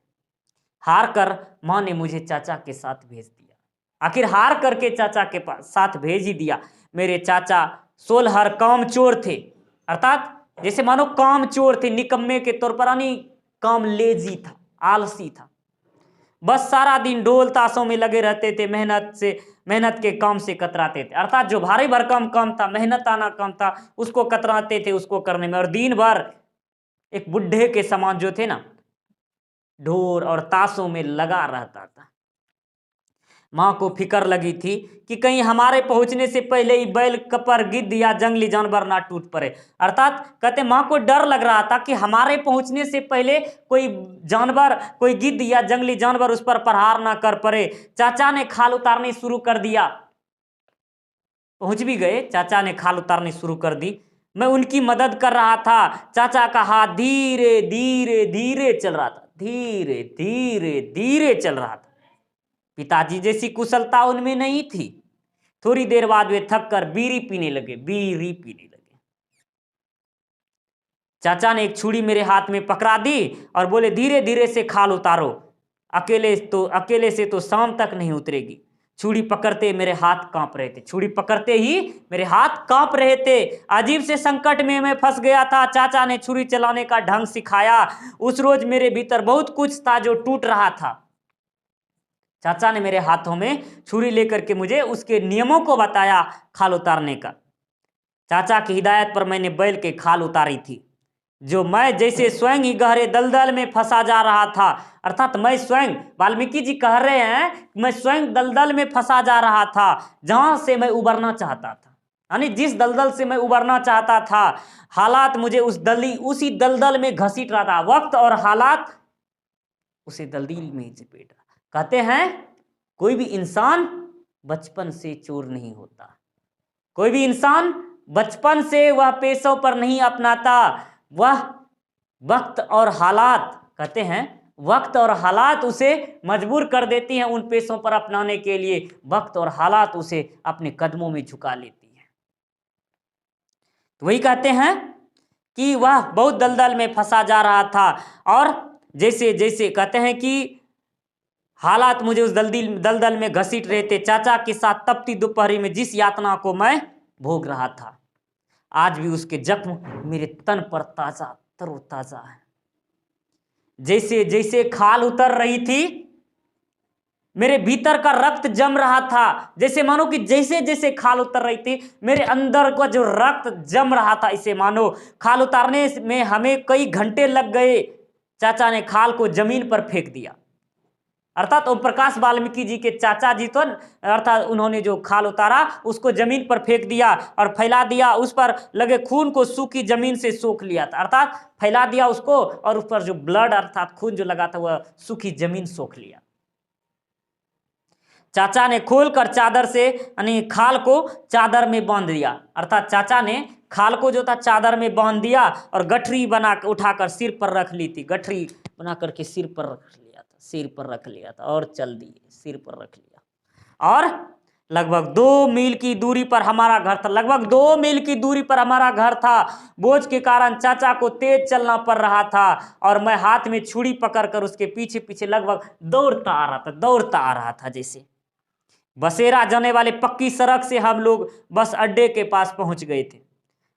हार कर मां ने मुझे चाचा के साथ भेज दिया। आखिर हार करके चाचा के पास साथ भेज ही दिया। मेरे चाचा सोलहर काम चोर थे, अर्थात जैसे मानो काम चोर थे, निकम्मे के तौर पर, यानी काम लेजी था, आलसी था। बस सारा दिन ढोल ताशों में लगे रहते थे, मेहनत के काम से कतराते थे। अर्थात जो भारी भरकम काम था, मेहनत आना काम था, उसको कतराते थे उसको करने में। और दिन भर एक बुढ़े के समान जो थे ना, ढोल और ताशों में लगा रहता था। मां को फिक्र लगी थी कि कहीं हमारे पहुंचने से पहले ही बैल पर गिद्ध या जंगली जानवर ना टूट पड़े। अर्थात कहते मां को डर लग रहा था कि हमारे पहुंचने से पहले कोई जानवर, कोई गिद्ध या जंगली जानवर उस पर प्रहार ना कर पड़े। चाचा ने खाल उतारनी शुरू कर दिया। पहुंच भी गए, चाचा ने खाल उतारनी शुरू कर दी। मैं उनकी मदद कर रहा था। चाचा का हाथ धीरे धीरे धीरे चल रहा था, धीरे धीरे धीरे चल रहा था। पिताजी जैसी कुशलता उनमें नहीं थी। थोड़ी देर बाद वे थक कर बीड़ी पीने लगे। चाचा ने एक छुरी मेरे हाथ में पकड़ा दी और बोले, धीरे धीरे से खाल उतारो, अकेले से तो शाम तक नहीं उतरेगी। छुरी पकड़ते मेरे हाथ कांप रहे थे, छुरी पकड़ते ही मेरे हाथ कांप रहे थे। अजीब से संकट में मैं फंस गया था। चाचा ने छुरी चलाने का ढंग सिखाया। उस रोज मेरे भीतर बहुत कुछ था जो टूट रहा था। चाचा ने मेरे हाथों में छुरी लेकर के मुझे उसके नियमों को बताया खाल उतारने का। चाचा की हिदायत पर मैंने बैल के खाल उतारी थी। जो मैं जैसे स्वयं ही गहरे दलदल में फंसा जा रहा था, अर्थात मैं स्वयं, वाल्मीकि जी कह रहे हैं, मैं स्वयं दलदल में फंसा जा रहा था जहां से मैं उबरना चाहता था। यानी जिस दलदल से मैं उबरना चाहता था, हालात मुझे उसी दलदल में घसीट रहा था। वक्त और हालात उसे दलदल में चपेट रहा। कहते हैं कोई भी इंसान बचपन से चोर नहीं होता, कोई भी इंसान बचपन से वह पेशों पर नहीं अपनाता। वह वक्त और हालात, कहते हैं वक्त और हालात उसे मजबूर कर देती हैं उन पेशों पर अपनाने के लिए। वक्त और हालात उसे अपने कदमों में झुका लेती है। तो वही कहते हैं कि वह बहुत दलदल में फंसा जा रहा था, और जैसे जैसे कहते हैं कि हालात मुझे उस दलदल में घसीट रहे थे। चाचा के साथ तपती दोपहरी में जिस यातना को मैं भोग रहा था, आज भी उसके जख्म मेरे तन पर ताजा तरोताजा है। जैसे जैसे खाल उतर रही थी, मेरे भीतर का रक्त जम रहा था। जैसे मानो कि जैसे जैसे खाल उतर रही थी, मेरे अंदर का जो रक्त जम रहा था, इसे मानो खाल उतारने में हमें कई घंटे लग गए। चाचा ने खाल को जमीन पर फेंक दिया। अर्थात ओम प्रकाश वाल्मीकि जी के चाचा जी तो, अर्थात उन्होंने जो खाल उतारा उसको जमीन पर फेंक दिया और फैला दिया। उस पर लगे खून को सूखी जमीन से सोख लिया था, अर्थात फैला दिया उसको, और उस पर जो ब्लड अर्थात खून जो लगा था वह सूखी जमीन सोख लिया। चाचा ने खोलकर चादर से, यानी खाल को चादर में बांध दिया। अर्थात चाचा ने खाल को जो था चादर में बांध दिया और गठरी बना उठाकर सिर पर रख ली थी। गठरी बना करके सिर पर रख लिया था, सिर पर रख लिया था और चल दिए, सिर पर रख लिया। और लगभग 2 मील की दूरी पर हमारा घर था, लगभग 2 मील की दूरी पर हमारा घर था। बोझ के कारण चाचा को तेज चलना पड़ रहा था, और मैं हाथ में छुरी पकड़कर उसके पीछे पीछे लगभग दौड़ता आ रहा था, जैसे बसेरा जाने वाले पक्की सड़क से हम लोग बस अड्डे के पास पहुंच गए थे।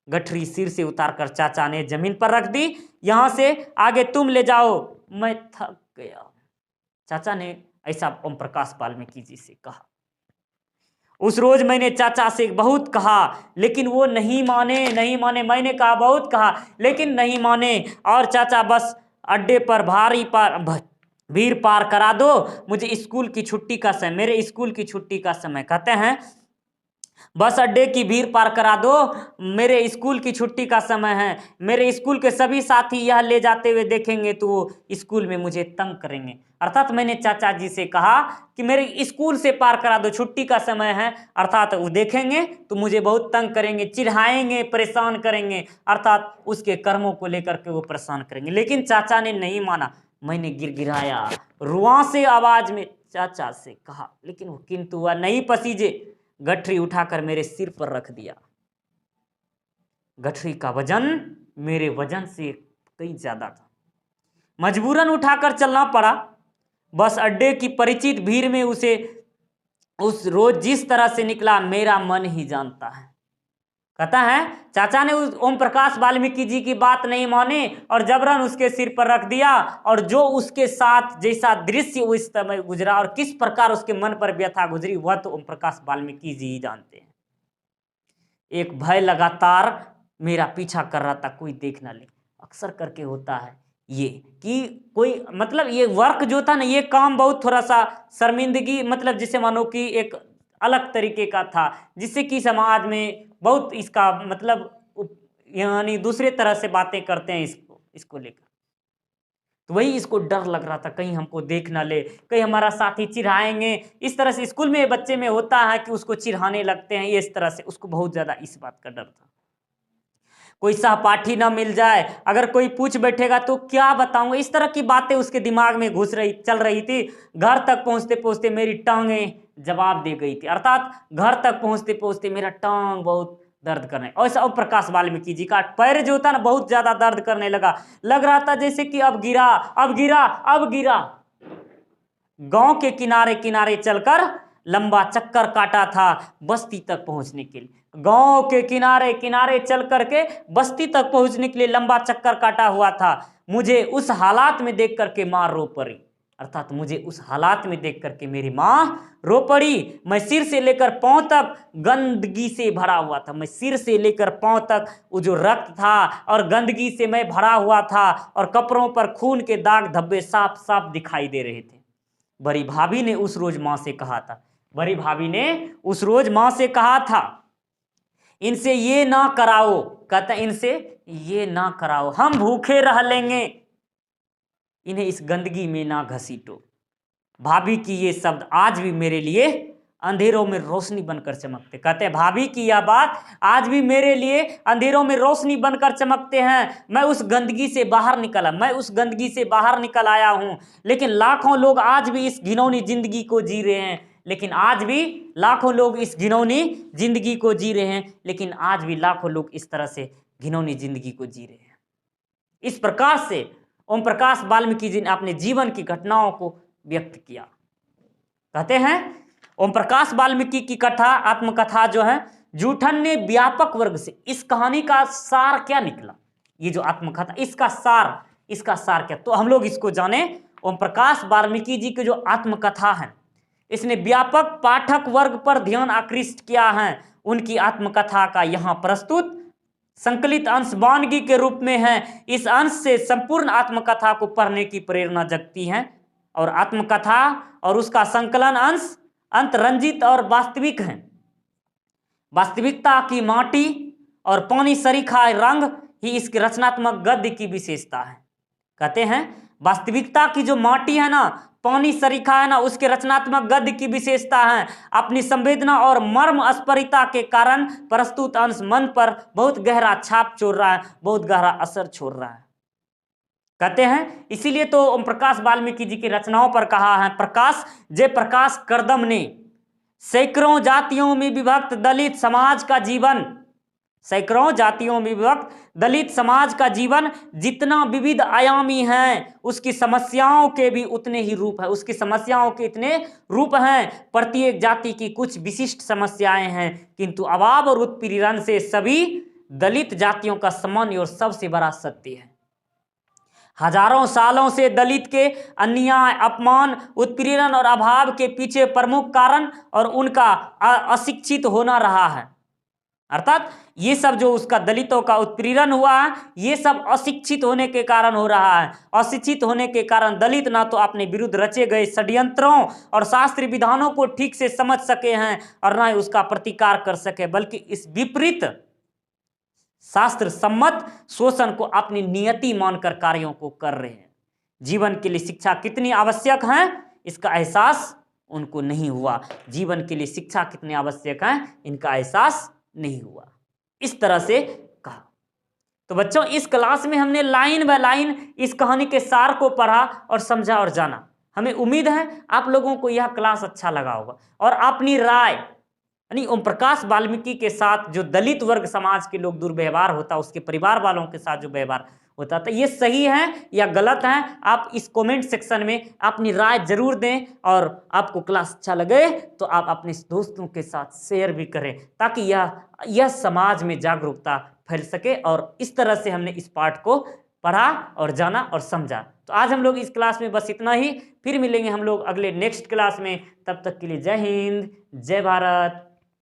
गठरी सिर से उतारकर चाचा ने जमीन पर रख दी। यहां से आगे तुम ले जाओ, मैं थक गया, चाचा ने ऐसा ओम प्रकाश वाल्मीकि जी से कहा। उस रोज मैंने चाचा से बहुत कहा, लेकिन वो नहीं माने। मैंने कहा, बहुत कहा, लेकिन नहीं माने। और चाचा बस अड्डे पर भीड़ पार करा दो, मुझे स्कूल की छुट्टी का समय, मेरे स्कूल की छुट्टी का समय, कहते हैं बस अड्डे की भीड़ पार करा दो, मेरे स्कूल की छुट्टी का समय है। मेरे स्कूल के सभी साथी यह ले जाते हुए देखेंगे तो वो स्कूल में मुझे तंग करेंगे। अर्थात मैंने चाचा जी से कहा कि मेरे स्कूल से पार करा दो, छुट्टी का समय है। अर्थात वो देखेंगे तो मुझे बहुत तंग करेंगे, चिढ़ाएंगे, परेशान करेंगे। अर्थात उसके कर्मों को लेकर के वो परेशान करेंगे। लेकिन चाचा ने नहीं माना। मैंने गिड़गिड़ाया, रुआंसे आवाज में चाचा से कहा, लेकिन वो किंतु वह नहीं पसीजे। गठरी उठाकर मेरे सिर पर रख दिया। गठरी का वजन मेरे वजन से कई ज्यादा था। मजबूरन उठाकर चलना पड़ा। बस अड्डे की परिचित भीड़ में उस रोज जिस तरह से निकला, मेरा मन ही जानता है। कहता है चाचा ने उस ओम प्रकाश वाल्मीकि जी की बात नहीं माने और जबरन उसके सिर पर रख दिया। और जो उसके साथ जैसा दृश्य उस समय गुजरा और किस प्रकार उसके मन पर व्यथा गुजरी, वह तो ओम प्रकाश वाल्मीकि जी ही जानते हैं। एक भय लगातार मेरा पीछा कर रहा था, कोई देख ना ले। अक्सर करके होता है ये कि कोई मतलब ये वर्क जो था ना, ये काम बहुत थोड़ा सा शर्मिंदगी, मतलब जिसे मानो कि एक अलग तरीके का था, जिससे कि समाज में बहुत इसका मतलब यानी दूसरे तरह से बातें करते हैं इसको लेकर। तो वही इसको डर लग रहा था, कहीं हमको देख ना ले, कहीं हमारा साथी चिढ़ाएंगे। इस तरह से स्कूल में बच्चे में होता है कि उसको चिढ़ाने लगते हैं, इस तरह से उसको बहुत ज्यादा इस बात का डर था। कोई सहपाठी ना मिल जाए, अगर कोई पूछ बैठेगा तो क्या बताऊंगा, इस तरह की बातें उसके दिमाग में चल रही थी। घर तक पहुंचते पहुंचते मेरी टांगें जवाब दे गई थी। अर्थात घर तक पहुंचते पहुंचते मेरा टांग बहुत दर्द करने, और ओम प्रकाश वाल्मीकि जी का पैर जो था ना बहुत ज्यादा दर्द करने लगा। लग रहा था जैसे कि अब गिरा, अब गिरा, अब गिरा। गांव के किनारे किनारे चलकर लंबा चक्कर काटा था बस्ती तक पहुंचने के लिए। गांव के किनारे किनारे चल करके बस्ती तक पहुंचने के लिए लंबा चक्कर काटा हुआ था। मुझे उस हालात में देख करके माँ रो पड़ी। अर्थात मुझे उस हालात में देख करके मेरी माँ रो पड़ी। मैं सिर से लेकर पांव तक गंदगी से भरा हुआ था। मैं सिर से लेकर पांव तक वो जो रक्त था और गंदगी से मैं भरा हुआ था, और कपड़ों पर खून के दाग धब्बे साफ साफ दिखाई दे रहे थे। बड़ी भाभी ने उस रोज माँ से कहा था, बड़ी भाभी ने उस रोज माँ से कहा था, इनसे ये ना कराओ। कहता इनसे ये ना कराओ, हम भूखे रह लेंगे, इन्हें इस गंदगी में ना घसीटो। भाभी की ये शब्द आज भी मेरे लिए अंधेरों में रोशनी बनकर चमकते। कहते हैं भाभी की यह बात आज भी मेरे लिए अंधेरों में रोशनी बनकर चमकते हैं। मैं उस गंदगी से बाहर निकला, मैं उस गंदगी से बाहर निकल आया हूं। लेकिन लाखों लोग आज भी इस घिनौनी जिंदगी को जी रहे हैं। लेकिन आज भी लाखों लोग इस घिनौनी जिंदगी को जी रहे हैं। लेकिन आज भी लाखों लोग इस तरह से घिनौनी जिंदगी को जी रहे हैं। इस प्रकार से ओम प्रकाश वाल्मीकि जी ने अपने जीवन की घटनाओं को व्यक्त किया। कहते हैं ओम प्रकाश वाल्मीकि की कथा, आत्मकथा जो है, जूठन ने व्यापक वर्ग से, इस कहानी का सार क्या निकला, ये जो आत्मकथा इसका सार क्या, तो हम लोग इसको जाने। ओम प्रकाश वाल्मीकि जी की जो आत्मकथा है, इसने व्यापक पाठक वर्ग पर ध्यान आकृष्ट किया है। उनकी आत्मकथा का यहाँ प्रस्तुत संकलित अंश वानगी के रूप में है। इस अंश से संपूर्ण आत्मकथा को पढ़ने की प्रेरणा जगती है। और आत्मकथा और उसका संकलन अंश अंतरंजित और वास्तविक है। वास्तविकता की माटी और पानी सरीखा रंग ही इसके रचनात्मक गद्य की विशेषता है। कहते हैं वास्तविकता की जो माटी है ना, पानी सरीखा है ना, उसके रचनात्मक गद्य की विशेषता है। अपनी संवेदना और मर्म अस्परिता के कारण प्रस्तुत अंश मन पर बहुत गहरा छाप छोड़ रहा है, बहुत गहरा असर छोड़ रहा है। कहते हैं इसीलिए तो ओम प्रकाश वाल्मीकि जी की रचनाओं पर कहा है, प्रकाश जयप्रकाश करदम ने सैकड़ों जातियों में विभक्त दलित समाज का जीवन सैकड़ों जातियों में विभक्त दलित समाज का जीवन जितना विविध आयामी है, उसकी समस्याओं के भी उतने ही रूप है, उसकी समस्याओं के इतने रूप हैं। प्रत्येक जाति की कुछ विशिष्ट समस्याएं हैं, किंतु अभाव और उत्पीड़न से सभी दलित जातियों का सामान्य और सबसे बड़ा सत्य है। हजारों सालों से दलित के अन्याय, अपमान, उत्पीड़न और अभाव के पीछे प्रमुख कारण और उनका अशिक्षित होना रहा है। अर्थात ये सब जो उसका दलितों का उत्पीड़न हुआ है, ये सब अशिक्षित होने के कारण हो रहा है। अशिक्षित होने के कारण दलित ना तो अपने विरुद्ध रचे गए षड्यंत्रों और शास्त्रीय विधानों को ठीक से समझ सके हैं और ना ही उसका प्रतिकार कर सके, बल्कि इस विपरीत शास्त्र सम्मत शोषण को अपनी नियति मानकर कार्यों को कर रहे हैं। जीवन के लिए शिक्षा कितनी आवश्यक है, इसका एहसास उनको नहीं हुआ। जीवन के लिए शिक्षा कितनी आवश्यक है, इनका एहसास नहीं हुआ। इस तरह से कहा। तो बच्चों, इस क्लास में हमने लाइन बाय लाइन इस कहानी के सार को पढ़ा और समझा और जाना। हमें उम्मीद है आप लोगों को यह क्लास अच्छा लगा होगा और अपनी राय, यानी ओम प्रकाश वाल्मीकि के साथ जो दलित वर्ग समाज के लोग दुर्व्यवहार होता, उसके परिवार वालों के साथ जो व्यवहार होता था, ये सही है या गलत है, आप इस कमेंट सेक्शन में अपनी राय जरूर दें। और आपको क्लास अच्छा लगे तो आप अपने दोस्तों के साथ शेयर भी करें, ताकि यह समाज में जागरूकता फैल सके। और इस तरह से हमने इस पाठ को पढ़ा और जाना और समझा। तो आज हम लोग इस क्लास में बस इतना ही। फिर मिलेंगे हम लोग अगले नेक्स्ट क्लास में। तब तक के लिए जय हिंद, जय भारत।